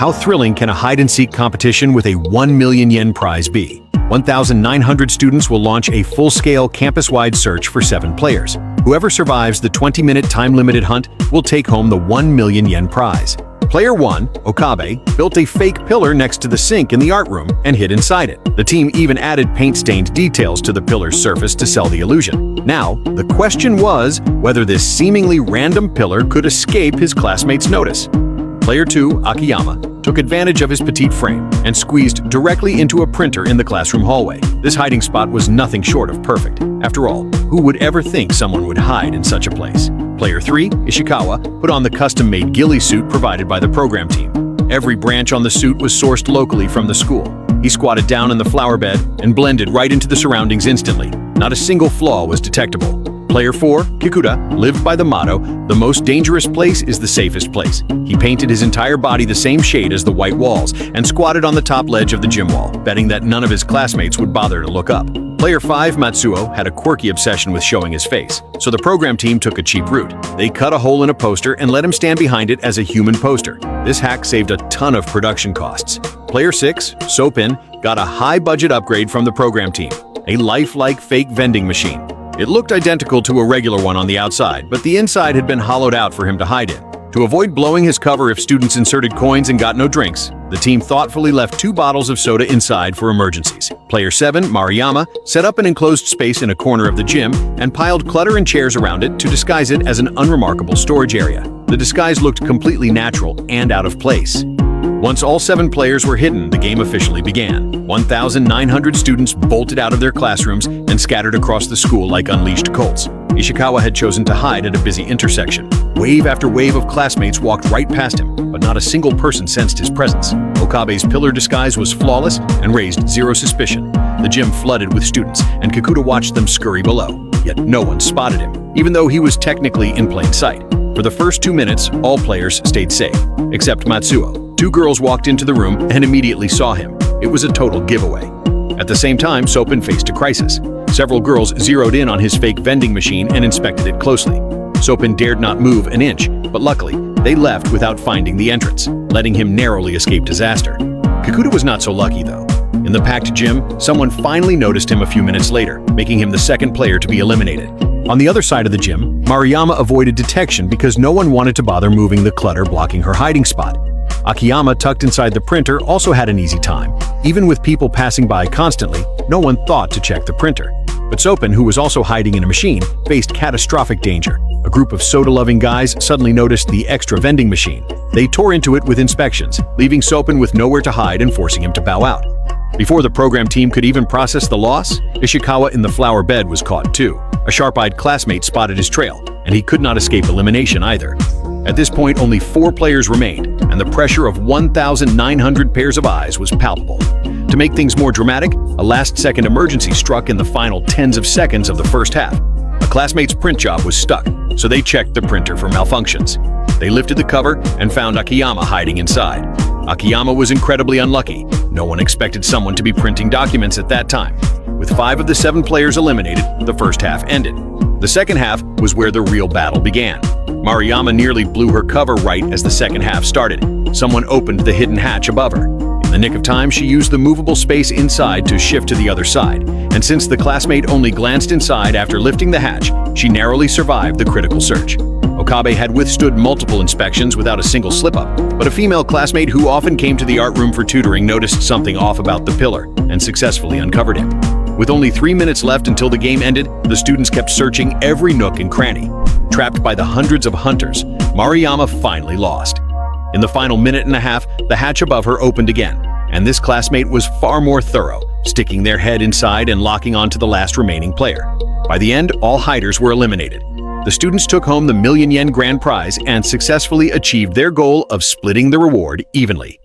How thrilling can a hide-and-seek competition with a 1 million yen prize be? 1,900 students will launch a full-scale campus-wide search for 7 players. Whoever survives the 20-minute time-limited hunt will take home the 1 million yen prize. Player 1, Okabe, built a fake pillar next to the sink in the art room and hid inside it. The team even added paint-stained details to the pillar's surface to sell the illusion. Now, the question was whether this seemingly random pillar could escape his classmates' notice. Player 2, Akiyama, took advantage of his petite frame and squeezed directly into a printer in the classroom hallway. This hiding spot was nothing short of perfect. After all, who would ever think someone would hide in such a place? Player 3, Ishikawa, put on the custom-made ghillie suit provided by the program team. Every branch on the suit was sourced locally from the school. He squatted down in the flower bed and blended right into the surroundings instantly. Not a single flaw was detectable. Player 4, Kikuta, lived by the motto, "The most dangerous place is the safest place." He painted his entire body the same shade as the white walls and squatted on the top ledge of the gym wall, betting that none of his classmates would bother to look up. Player 5, Matsuo, had a quirky obsession with showing his face, so the program team took a cheap route. They cut a hole in a poster and let him stand behind it as a human poster. This hack saved a ton of production costs. Player 6, Sopin, got a high-budget upgrade from the program team, a lifelike fake vending machine. It looked identical to a regular one on the outside, but the inside had been hollowed out for him to hide in. To avoid blowing his cover if students inserted coins and got no drinks, the team thoughtfully left 2 bottles of soda inside for emergencies. Player 7, Mariyama, set up an enclosed space in a corner of the gym and piled clutter and chairs around it to disguise it as an unremarkable storage area. The disguise looked completely natural and out of place. Once all 7 players were hidden, the game officially began. 1,900 students bolted out of their classrooms and scattered across the school like unleashed colts. Ishikawa had chosen to hide at a busy intersection. Wave after wave of classmates walked right past him, but not a single person sensed his presence. Okabe's pillar disguise was flawless and raised zero suspicion. The gym flooded with students, and Kikuta watched them scurry below. Yet no one spotted him, even though he was technically in plain sight. For the first 2 minutes, all players stayed safe, except Matsuo. 2 girls walked into the room and immediately saw him. It was a total giveaway. At the same time, Sopin faced a crisis. Several girls zeroed in on his fake vending machine and inspected it closely. Sopin dared not move an inch, but luckily, they left without finding the entrance, letting him narrowly escape disaster. Kikuta was not so lucky, though. In the packed gym, someone finally noticed him a few minutes later, making him the second player to be eliminated. On the other side of the gym, Mariyama avoided detection because no one wanted to bother moving the clutter blocking her hiding spot. Akiyama, tucked inside the printer, also had an easy time. Even with people passing by constantly, no one thought to check the printer. But Sopin, who was also hiding in a machine, faced catastrophic danger. A group of soda-loving guys suddenly noticed the extra vending machine. They tore into it with inspections, leaving Sopin with nowhere to hide and forcing him to bow out. Before the program team could even process the loss, Ishikawa in the flower bed was caught too. A sharp-eyed classmate spotted his trail, and he could not escape elimination either. At this point, only 4 players remained, and the pressure of 1,900 pairs of eyes was palpable. To make things more dramatic, a last-second emergency struck in the final tens of seconds of the first half. A classmate's print job was stuck, so they checked the printer for malfunctions. They lifted the cover and found Akiyama hiding inside. Akiyama was incredibly unlucky. No one expected someone to be printing documents at that time. With 5 of the 7 players eliminated, the first half ended. The second half was where the real battle began. Mariyama nearly blew her cover right as the second half started. Someone opened the hidden hatch above her. In the nick of time, she used the movable space inside to shift to the other side. And since the classmate only glanced inside after lifting the hatch, she narrowly survived the critical search. Okabe had withstood multiple inspections without a single slip-up, but a female classmate who often came to the art room for tutoring noticed something off about the pillar and successfully uncovered him. With only 3 minutes left until the game ended, the students kept searching every nook and cranny. Trapped by the hundreds of hunters, Mariyama finally lost. In the final minute and a half, the hatch above her opened again, and this classmate was far more thorough, sticking their head inside and locking onto the last remaining player. By the end, all hiders were eliminated. The students took home the 1 million yen grand prize and successfully achieved their goal of splitting the reward evenly.